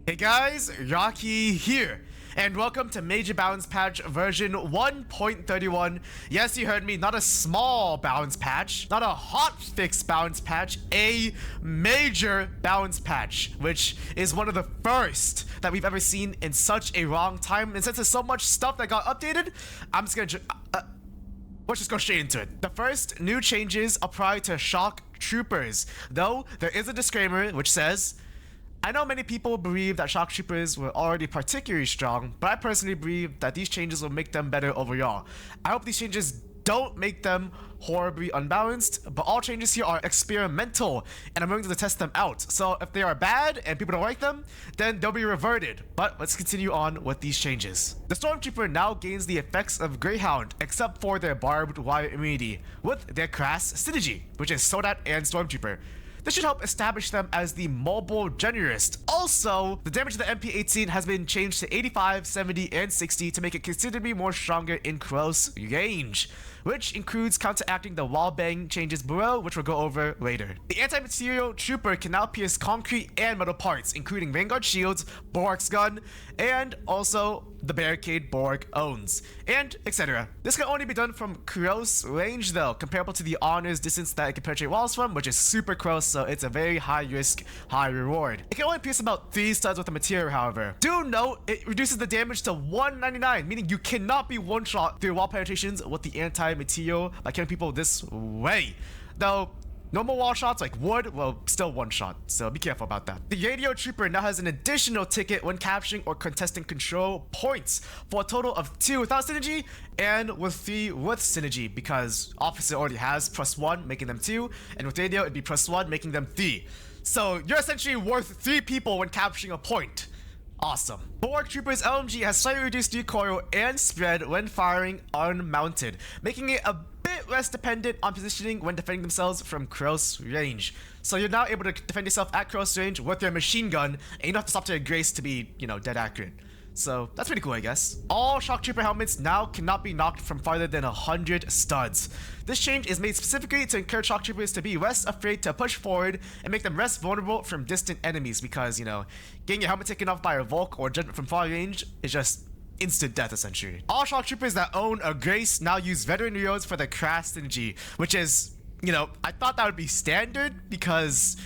Hey guys, Rocky here, and welcome to Major Balance Patch version 1.31. Yes, you heard me, not a small balance patch, not a hotfix balance patch, a major balance patch, which is one of the first that we've ever seen in such a long time. And since there's so much stuff that got updated, I'm just gonna let's just go straight into it. The first new changes apply to shock troopers, though there is a disclaimer which says, I know many people believe that shock troopers were already particularly strong, but I personally believe that these changes will make them better overall. I hope these changes don't make them horribly unbalanced, but all changes here are experimental, and I'm willing to test them out. So if they are bad and people don't like them, then they'll be reverted. But let's continue on with these changes. The Stormtrooper now gains the effects of Greyhound, except for their barbed wire immunity, with their crass synergy, which is Sodat and Stormtrooper. This should help establish them as the mobile generalist. Also, the damage of the MP-18 has been changed to 85, 70, and 60 to make it considerably more stronger in close range, which includes counteracting the wallbang changes below, which we'll go over later. The anti-material trooper can now pierce concrete and metal parts, including Vanguard shields, Bork's gun, and also the barricade Borg owns, and etc. This can only be done from close range though, comparable to the Honor's distance that it can penetrate walls from, which is super close, so it's a very high risk, high reward. It can only pierce about 3 studs with the material, however. Do note, it reduces the damage to 199, meaning you cannot be one-shot through wall penetrations with the anti-material by killing people this way. Though, normal wall shots like wood, well, still one shot, so be careful about that. The Radio Trooper now has an additional ticket when capturing or contesting control points for a total of 2 without synergy and with 3 with synergy, because Officer already has +1, making them 2, and with Radio it'd be +1, making them 3. So you're essentially worth 3 people when capturing a point. Awesome. Borg Trooper's LMG has slightly reduced recoil and spread when firing unmounted, making it a bit less dependent on positioning when defending themselves from close range. So you're now able to defend yourself at close range with your machine gun, and you don't have to stop to your grace to be, dead accurate. So that's pretty cool, I guess. All shock trooper helmets now cannot be knocked from farther than 100 studs. This change is made specifically to encourage shock troopers to be less afraid to push forward and make them less vulnerable from distant enemies, because, getting your helmet taken off by a Volk or Judgment from far range is just instant death, essentially. All shock troopers that own a Grace now use veteran reloads for the crash synergy, which is, I thought that would be standard because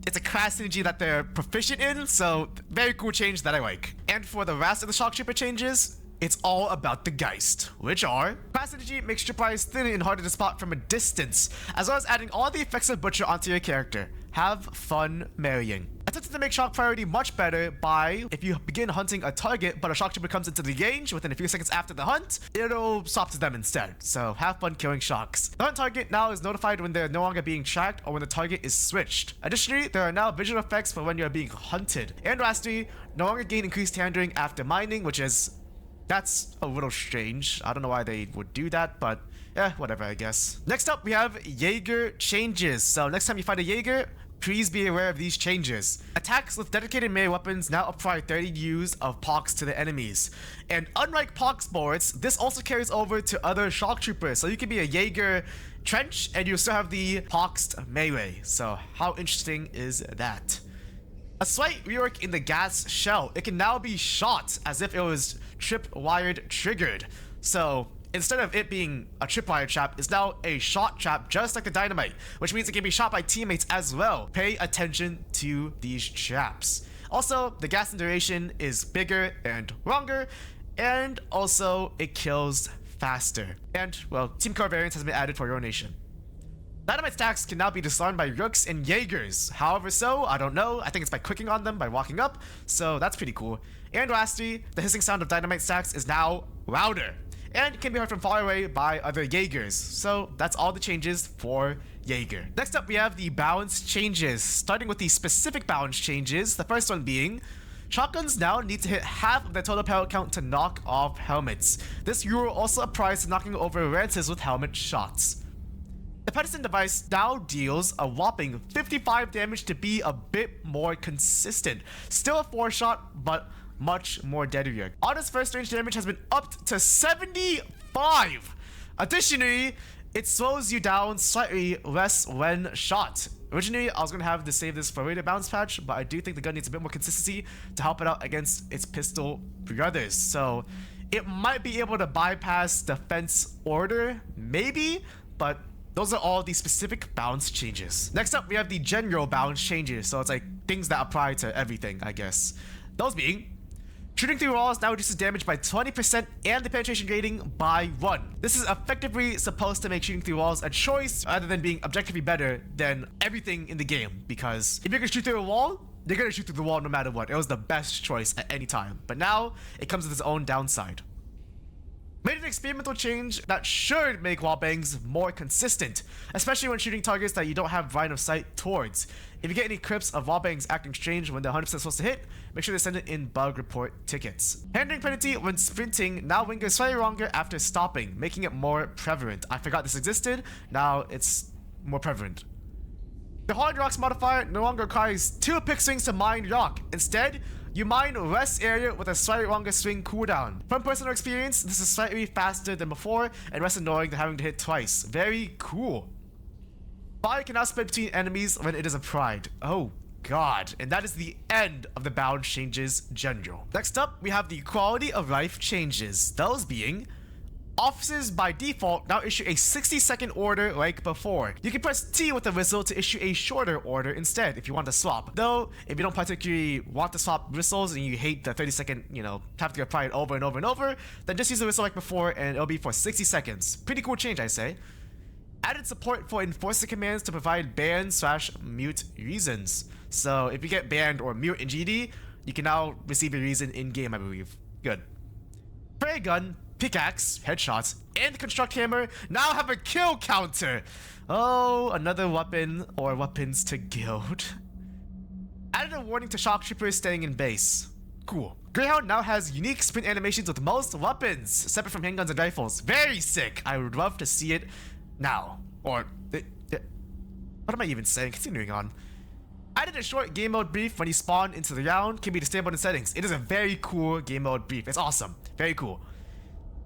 it's a class synergy that they're proficient in, so very cool change that I like. And for the rest of the shock trooper changes, it's all about the Geist, which are class synergy makes tripwires thinner and harder to spot from a distance, as well as adding all the effects of Butcher onto your character. Have fun marrying. Attempted to make shock priority much better by, if you begin hunting a target but a shock trooper comes into the range within a few seconds after the hunt, it'll swap to them instead. So have fun killing shocks. The hunt target now is notified when they're no longer being tracked or when the target is switched. Additionally, there are now visual effects for when you're being hunted. And lastly, no longer gain increased handling after mining, that's a little strange. I don't know why they would do that, but whatever, I guess. Next up, we have Jaeger Changes. So next time you find a Jaeger, please be aware of these changes. Attacks with dedicated melee weapons now apply 30 U's of pox to the enemies. And unlike pox boards, this also carries over to other shock troopers. So you can be a Jaeger trench and you still have the poxed melee. So how interesting is that? A slight rework in the gas shell. It can now be shot as if it was tripwired triggered. So instead of it being a tripwire trap, it's now a shot trap just like the dynamite, which means it can be shot by teammates as well. Pay attention to these traps. Also, the gas duration is bigger and longer, and also it kills faster. And, well, team core variance has been added for your nation. Dynamite stacks can now be disarmed by Rooks and Jaegers. However so, I don't know. I think it's by clicking on them by walking up, so that's pretty cool. And lastly, the hissing sound of dynamite stacks is now louder and can be heard from far away by other Jaegers. So that's all the changes for Jaeger. Next up, we have the balance changes, starting with the specific balance changes. The first one being, shotguns now need to hit half of their total pellet count to knock off helmets. This rule also applies to knocking over lances with helmet shots. The Pedersen device now deals a whopping 55 damage to be a bit more consistent. Still a 4-shot, but much more deadlier. Honest first range damage has been upped to 75. Additionally, it slows you down slightly less when shot. Originally, I was going to have to save this for a later balance patch, but I do think the gun needs a bit more consistency to help it out against its pistol brothers. So it might be able to bypass defense order, maybe, but those are all the specific balance changes. Next up, we have the general balance changes. So it's like things that apply to everything, I guess. Those being, shooting through walls now reduces damage by 20% and the penetration rating by 1. This is effectively supposed to make shooting through walls a choice rather than being objectively better than everything in the game. Because if you're gonna shoot through a wall, you're gonna shoot through the wall no matter what. It was the best choice at any time. But now, it comes with its own downside. Made an experimental change that should make wall bangs more consistent, especially when shooting targets that you don't have line of sight towards. If you get any clips of wall bangs acting strange when they're 100% supposed to hit, make sure to send it in bug report tickets. Handling penalty when sprinting now lingers slightly longer after stopping, making it more prevalent. I forgot this existed, now it's more prevalent. The Hard Rocks modifier no longer requires 2 pick swings to mine rock. Instead, you mine less area with a slightly longer swing cooldown. From personal experience, this is slightly faster than before and less annoying than having to hit twice. Very cool. Fire can now split between enemies when it is applied. Oh god. And that is the end of the balance changes general. Next up, we have the quality of life changes. Those being, officers by default now issue a 60-second order like before. You can press T with the whistle to issue a shorter order instead if you want to swap. Though, if you don't particularly want to swap whistles and you hate the 30-second, have to apply it over and over and over, then just use the whistle like before and it'll be for 60 seconds. Pretty cool change, I say. Added support for enforcer commands to provide ban/mute reasons. So if you get banned or mute in GD, you can now receive a reason in-game, I believe. Good. Spray gun, pickaxe, headshots, and construct hammer now have a kill counter. Oh, another weapon or weapons to guild. Added a warning to shock troopers staying in base. Cool. Greyhound now has unique sprint animations with most weapons, separate from handguns and rifles. Very sick. I would love to see it now. Or, what am I even saying? Continuing on. Added a short game mode brief when you spawn into the round, can be disabled in settings. It is a very cool game mode brief. It's awesome. Very cool.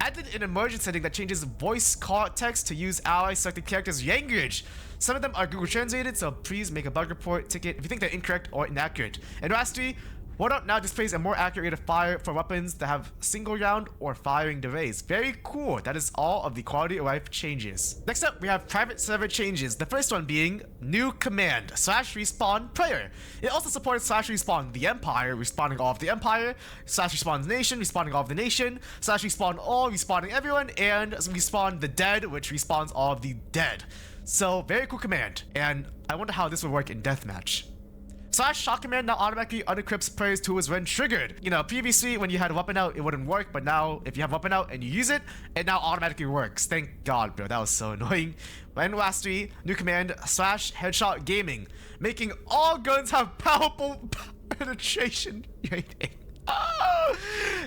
Added an immersion setting that changes voice call text to use ally selected characters' language. Some of them are Google translated, so please make a bug report ticket if you think they're incorrect or inaccurate. And lastly, Wardoubt now displays a more accurate rate of fire for weapons that have single round or firing delays. Very cool. That is all of the quality of life changes. Next up, we have private server changes. The first one being new command /respawn player. It also supports /respawn the Empire, respawning all of the Empire, /respawn the nation, respawning all of the nation, /respawn all, respawning everyone, and respawn the dead, which respawns all of the dead. So very cool command. And I wonder how this would work in deathmatch. /shock command now automatically unequips players' tools when triggered. Previously when you had a weapon out, it wouldn't work, but now if you have a weapon out and you use it, it now automatically works. Thank god, bro. That was so annoying. And lastly, new command /headshot gaming, making all guns have powerful penetration rating.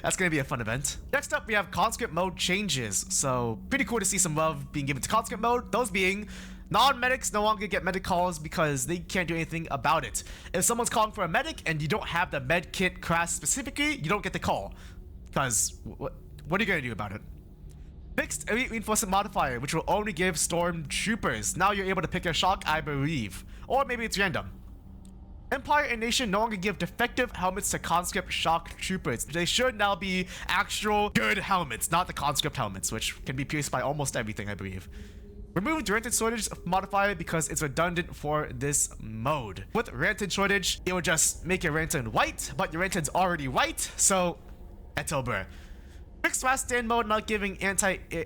That's gonna be a fun event. Next up, we have Conscript mode changes. So pretty cool to see some love being given to Conscript mode. Those being, non-medics no longer get medic calls because they can't do anything about it. If someone's calling for a medic and you don't have the med kit class specifically, you don't get the call. Because what are you gonna do about it? Fixed elite reinforcement modifier, which will only give stormtroopers. Now you're able to pick your shock, I believe. Or maybe it's random. Empire and Nation no longer give defective helmets to Conscript shock troopers. They should now be actual good helmets, not the Conscript helmets, which can be pierced by almost everything, I believe. Remove the Rented Shortage modifier because it's redundant for this mode. With Rented Shortage, it will just make your Rented white, but your Rented's already white, so Etober. Fixed last stand mode not giving anti-air?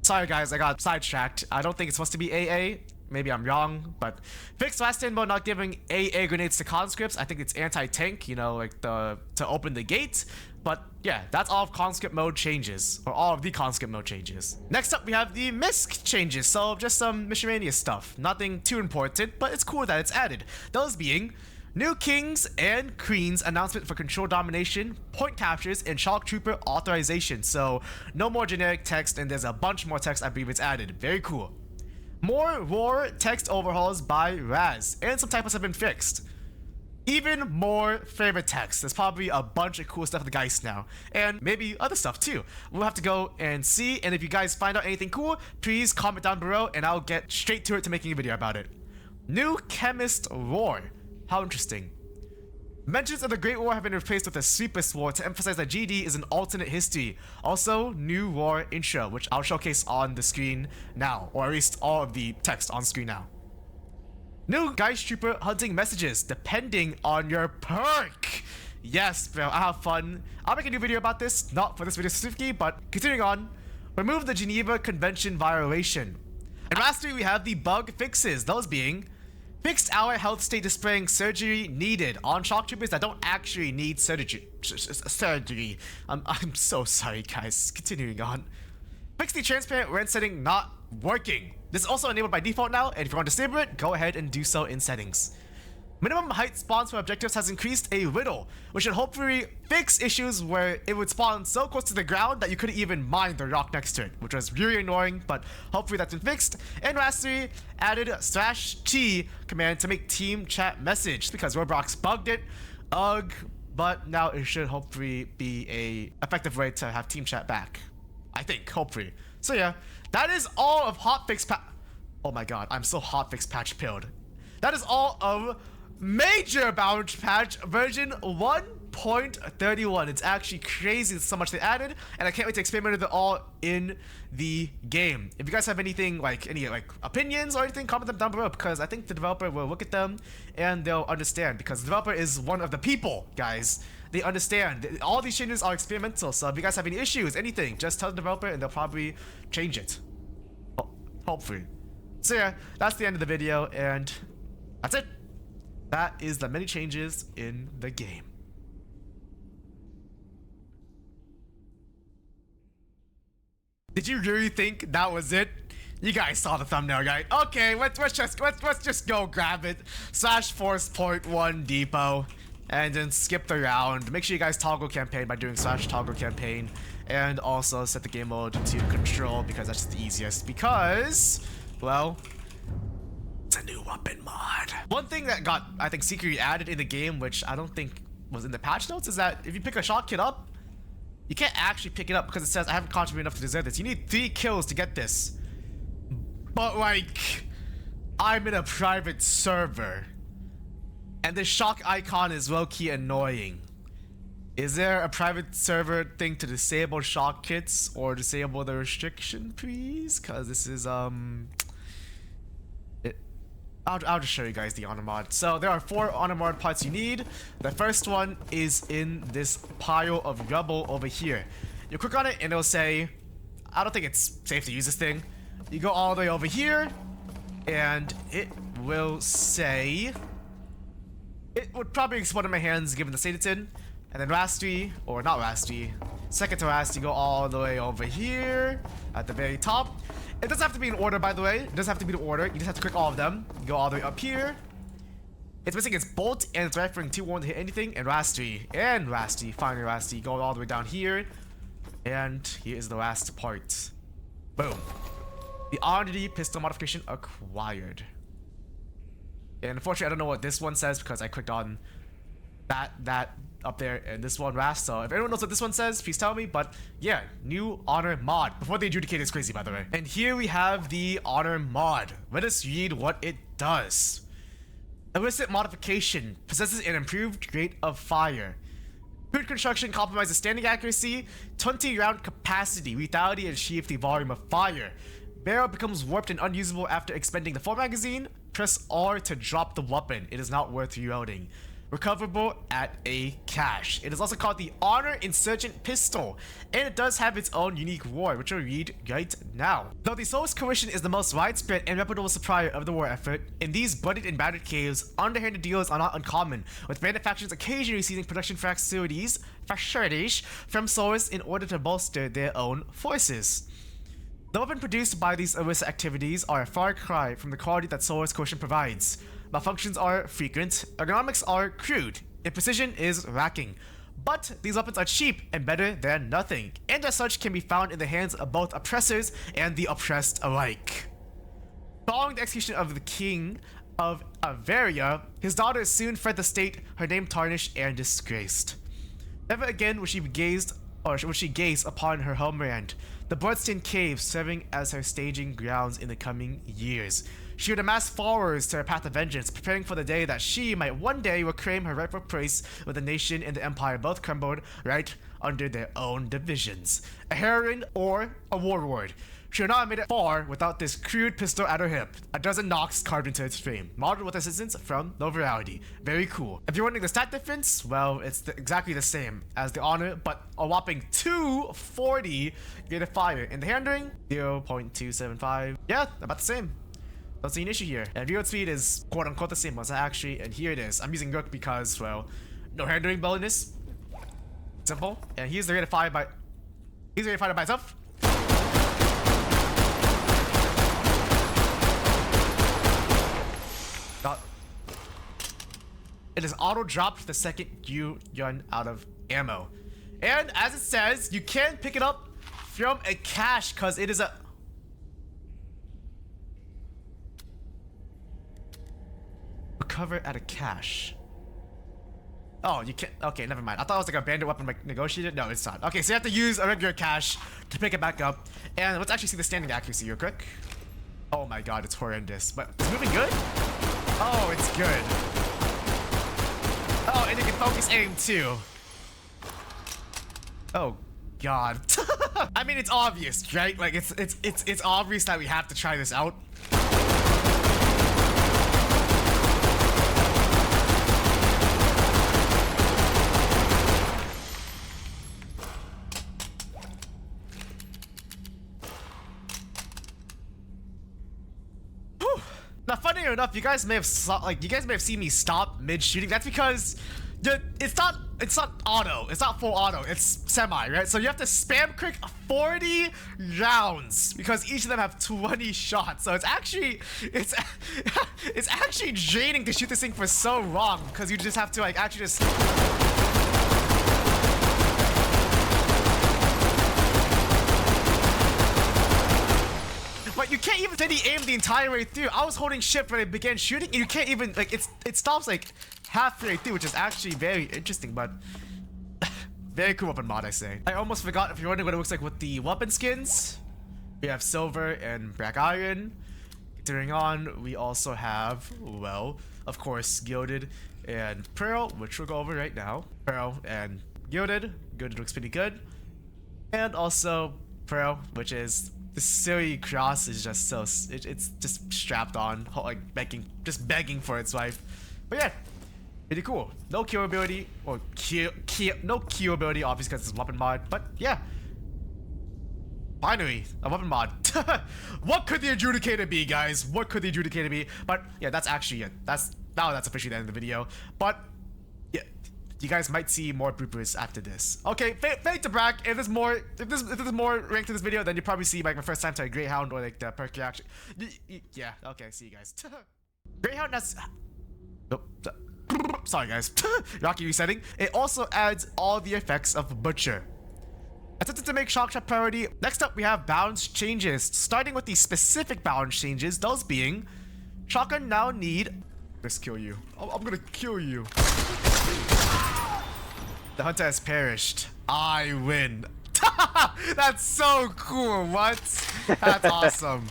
Sorry guys, I got sidetracked. I don't think it's supposed to be AA. Maybe I'm wrong, but fixed last stand mode not giving AA grenades to conscripts. I think it's anti-tank, like to open the gate. But yeah, that's all of conscript mode changes, or all of the conscript mode changes. Next up, we have the misc changes. So just some miscellaneous stuff. Nothing too important, but it's cool that it's added. Those being new kings and queens announcement for control domination, point captures, and shock trooper authorization. So no more generic text, and there's a bunch more text I believe it's added. Very cool. More war text overhauls by Raz, and some typos have been fixed. Even more favorite text. There's probably a bunch of cool stuff in the Geist now. And maybe other stuff too. We'll have to go and see. And if you guys find out anything cool, please comment down below and I'll get straight to it to making a video about it. New Chemist War. How interesting. Mentions of the Great War have been replaced with a Sweepest War to emphasize that GD is an alternate history. Also, new war intro, which I'll showcase on the screen now, or at least all of the text on screen now. New Geist Trooper hunting messages, depending on your perk. Yes, bro, I have fun. I'll make a new video about this, not for this video specifically, but continuing on. Remove the Geneva Convention violation. And lastly, we have the bug fixes, those being fixed ally health state displaying surgery needed on shock troopers that don't actually need surgery. I'm so sorry, guys. Continuing on. Fix the transparent rend setting not working. This is also enabled by default now, and if you want to disable it, go ahead and do so in settings. Minimum height spawns for objectives has increased a little, which should hopefully fix issues where it would spawn so close to the ground that you couldn't even mine the rock next to it, which was really annoying, but hopefully that's been fixed. And lastly, added /T command to make team chat message because Roblox bugged it. Ugh, but now it should hopefully be a effective way to have team chat back. I think, hopefully. So yeah, that is all of hotfix patch. Oh my god, I'm so hotfix patch pilled. That is all of Major Balance Patch version 1.31. It's actually crazy so much they added, and I can't wait to experiment with it all in the game. If you guys have anything like any opinions or anything, comment them down below because I think the developer will look at them and they'll understand because the developer is one of the people, guys. They understand. All these changes are experimental, so if you guys have any issues, anything, just tell the developer and they'll probably change it. Hopefully. So yeah, that's the end of the video and that's it. That is the many changes in the game. Did you really think that was it? You guys saw the thumbnail, right? Okay, let's just go grab it. /force.1 depot. And then skip the round. Make sure you guys toggle campaign by doing /toggle campaign. And also set the game mode to control because that's the easiest. Because, well, it's a new weapon mod. One thing that got, I think, secretly added in the game, which I don't think was in the patch notes, is that if you pick a shot kit up, you can't actually pick it up because it says I haven't contributed enough to deserve this. You need 3 kills to get this. But like, I'm in a private server. And the shock icon is low-key annoying. Is there a private server thing to disable shock kits or disable the restriction, please? Because this is, I'll just show you guys the honor mod. So there are 4 honor mod parts you need. The first one is in this pile of rubble over here. You click on it and it'll say, I don't think it's safe to use this thing. You go all the way over here and it will say, it would probably explode in my hands given the state it's in. And then lastly, or not lastly, second to last, you go all the way over here at the very top. It doesn't have to be in order, by the way. It doesn't have to be in order. You just have to click all of them. You go all the way up here. It's missing its bolt and it's rifling T1 to hit anything. And lastly, finally lastly, go all the way down here. And here is the last part. Boom. The R&D pistol modification acquired. And unfortunately, I don't know what this one says because I clicked on that up there and this one last. So if anyone knows what this one says, please tell me. But yeah, new honor mod. Before they adjudicate is crazy, by the way. And here we have the honor mod. Let us read what it does. Illicit modification possesses an improved rate of fire. Crude construction compromises standing accuracy, 20 round capacity, lethality, and achieve the volume of fire. Barrel becomes warped and unusable after expending the full magazine. Press R to drop the weapon. It is not worth reloading. Recoverable at a cache. It is also called the Honor Insurgent Pistol, and it does have its own unique war, which I'll read right now. Though the Souls Coalition is the most widespread and reputable supplier of the war effort, in these bloodied and battered caves, underhanded deals are not uncommon, with bandit factions occasionally seizing production facilities from Souls in order to bolster their own forces. The weapon produced by these illicit activities are a far cry from the quality that Souls Coalition provides. Malfunctions are frequent, ergonomics are crude, and precision is lacking. But these weapons are cheap and better than nothing, and as such can be found in the hands of both oppressors and the oppressed alike. Following the execution of the king of Averia, his daughter soon fled the state, her name tarnished and disgraced. Never again would she gaze upon her homeland, the bloodstained cave serving as her staging grounds in the coming years. She would amass followers to her path of vengeance, preparing for the day that she might one day reclaim her rightful place with the nation and the empire both crumbled right under their own divisions. A heroine or a warlord. She would not have made it far without this crude pistol at her hip, a dozen knocks carved into its frame, modeled with assistance from No Reality. Very cool. If you're wondering the stat difference, well, it's exactly the same as the Honor, but a whopping 240 rate of fire. In the handling, 0.275. Yeah, about the same. Don't see an issue here. And reload speed is quote unquote the same as actually, and here it is. I'm using Rook because, well, no handling bonus. Simple. And he's the rate of fire by himself. It is auto dropped the second you run out of ammo. And as it says, you can pick it up from a cache because it is a recover at a cache. Oh, you can't. Okay, never mind. I thought it was like a bandit weapon like negotiated. No, it's not. Okay, so you have to use a regular cache to pick it back up. And let's actually see the standing accuracy real quick. Oh my god, it's horrendous. But it's moving good? Oh, it's good. Oh, and you can focus aim too. Oh god. I mean, it's obvious, right? Like it's obvious that we have to try this out. Now, funny enough, you guys may have seen me stop mid shooting. That's because it's not auto. It's not full auto. It's semi, right? So you have to spam click 40 rounds because each of them have 20 shots. So it's actually draining to shoot this thing for so long because you just have to like actually just. But you can't even steady aim the entire way through. I was holding shift when I began shooting, and you can't even like it stops like halfway through, which is actually very interesting, but very cool weapon mod, I say. I almost forgot, if you're wondering what it looks like with the weapon skins. We have silver and black iron. Continuing on, we also have, well, of course, gilded and pearl, which we'll go over right now. Pearl and gilded. Gilded looks pretty good. And also pearl, which is the silly cross is just so it's just strapped on, like begging for its wife. But yeah, pretty cool. No kill ability or no Q ability, obviously because it's a weapon mod. But yeah, finally a weapon mod. What could the adjudicator be, guys? What could the adjudicator be? But yeah, that's actually it. That's officially the end of the video. But yeah, you guys might see more bloopers after this. Okay, fake to brag. If there's more ranked to this video, then you probably see like my first time to a Greyhound or like the perk reaction. Yeah, okay, see you guys. Greyhound has. Oh, sorry guys. Rocky resetting. It also adds all the effects of Butcher. Attempted to make shock trap priority. Next up, we have balance changes. Starting with the specific balance changes, those being shotgun now need. Let's kill you. I'm gonna kill you. The hunter has perished. I win. That's so cool. What? That's awesome.